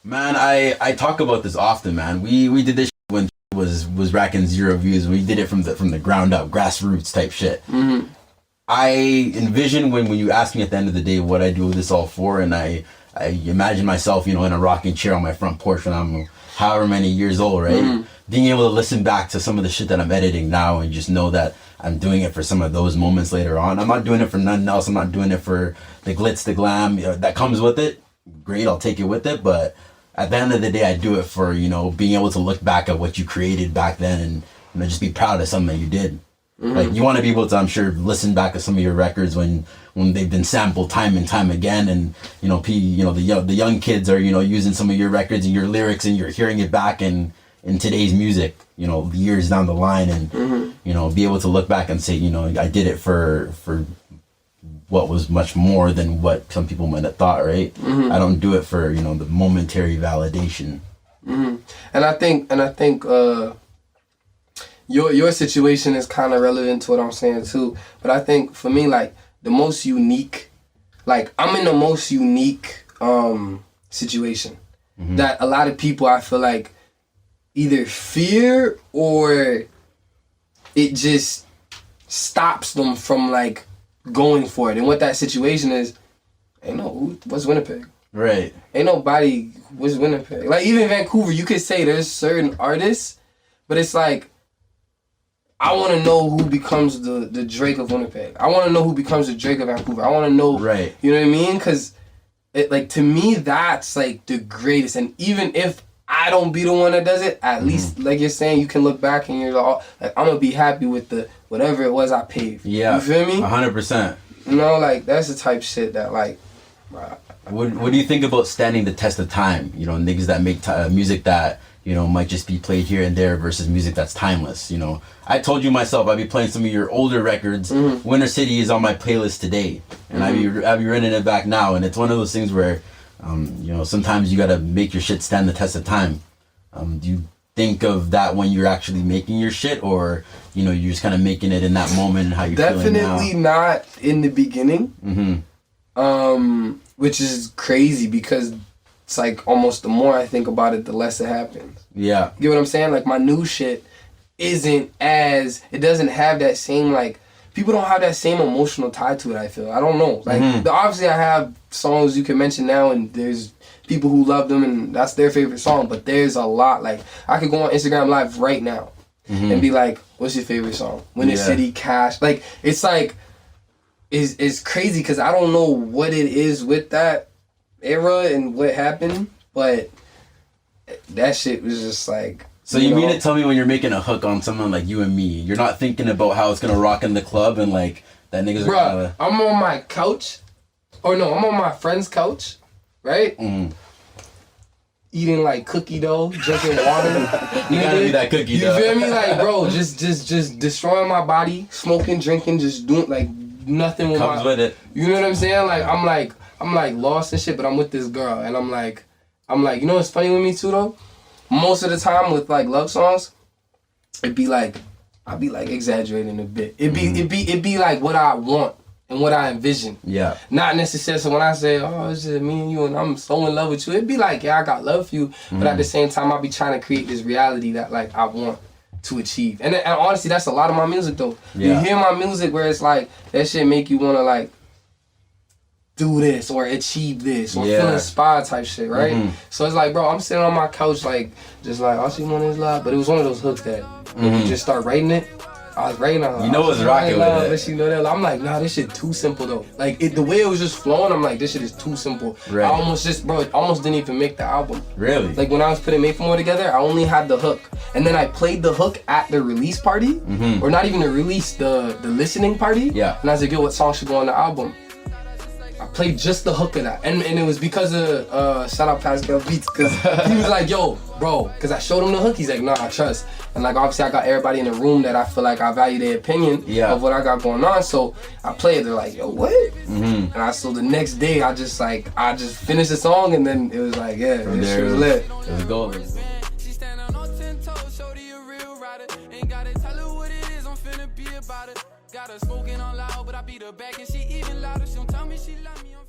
Man, I talk about this often, man. We did this when was racking 0 views. We did it from the ground up, grassroots type shit. I envision when you ask me at the end of the day what I do this all for, and I imagine myself, in a rocking chair on my front porch when I'm however many years old, right? Being able to listen back to some of the shit that I'm editing now and just know that I'm doing it for some of those moments later on. I'm not doing it for nothing else. I'm not doing it for the glitz, the glam that comes with it. Great, I'll take it with it. But at the end of the day, I do it for, being able to look back at what you created back then and just be proud of something that you did. Like, you want to be able to, I'm sure, listen back to some of your records when they've been sampled time and time again, and the young kids are using some of your records and your lyrics, and you're hearing it back in today's music, years down the line, and be able to look back and say, I did it for what was much more than what some people might have thought, right? I don't do it for the momentary validation. And I think your situation is kind of relevant to what I'm saying too. But I think for me, like, the most unique, like, I'm in the most unique situation that a lot of people, I feel like, either fear or it just stops them from, like, going for it. And what that situation is, what's Winnipeg? Right. Ain't nobody, what's Winnipeg? Like, even Vancouver, you could say there's certain artists, but it's like, I want to know who becomes the Drake of Winnipeg. I want to know who becomes the Drake of Vancouver. I want to know, right? You know what I mean? Because, to me, that's, like, the greatest. And even if I don't be the one that does it, at least, like you're saying, you can look back and you're like, I'm going to be happy with whatever it was I paved. Yeah. You feel me? 100%. Like, that's the type of shit that, like... What do you think about standing the test of time? Niggas that make music that... might just be played here and there versus music that's timeless. I told you myself, I'd be playing some of your older records. Winter City is on my playlist today, and I'd be running it back now. And it's one of those things where, sometimes you gotta make your shit stand the test of time. Do you think of that when you're actually making your shit, or you're just kind of making it in that moment and how you're feeling now? Definitely not in the beginning. Which is crazy because it's like almost the more I think about it, the less it happens. Yeah. You get what I'm saying? Like, my new shit it doesn't have that same, like, people don't have that same emotional tie to it, I feel. I don't know. Like, obviously I have songs you can mention now, and there's people who love them, and that's their favorite song, but there's a lot. Like, I could go on Instagram Live right now and be like, what's your favorite song? Winter City, Cash. Like, it's like, it's crazy because I don't know what it is with that era and what happened, but that shit was just like... So you mean to tell me when you're making a hook on someone like You and Me, you're not thinking about how it's gonna rock in the club and like that niggas are gonna... I'm on my couch, I'm on my friend's couch, right? Eating like cookie dough, drinking water. You gotta be that cookie dough. You feel me? Like, bro, just destroying my body, smoking, drinking, just doing like nothing with comes with it. You know what I'm saying? Like, I'm like lost and shit, but I'm with this girl, and I'm like, what's funny with me too though? Most of the time with like love songs, I'd be like exaggerating a bit. It'd be like what I want and what I envision. Yeah. Not necessarily. So when I say, oh, it's just me and you and I'm so in love with you, it'd be like, yeah, I got love for you, but at the same time, I'll be trying to create this reality that like I want to achieve. And honestly, that's a lot of my music though. Yeah. You hear my music where it's like that shit make you wanna like do this or achieve this or feel inspired type shit, right? So it's like, bro, I'm sitting on my couch like, just like, all she wanted is love. But it was one of those hooks that when you just start writing it, I was writing on her. You know what's rocking with it. But she know that. I'm like, nah, this shit too simple though. Like, the way it was just flowing, I'm like, this shit is too simple. Right. I almost didn't even make the album. Really? Like, when I was putting Made For More together, I only had the hook. And then I played the hook at the release party, or not even the release, the listening party. Yeah. And I was like, yo, what song should go on the album? I played just the hook of that, and it was because of shout out Pascal Beats, because he was like, yo, bro, because I showed him the hook, he's like, nah, I trust. And like, obviously I got everybody in the room that I feel like I value their opinion of what I got going on, so I played. They're like, yo, what? And so the next day I just finished the song, and then it was like, yeah, this shit was lit. Let's go. She stand on 10 toes, show you a real rider. Ain't gotta tell her what it is, I'm finna be about it. Got her spoken on loud, but I beat her back and she even louder. She don't tell me she love me, I'm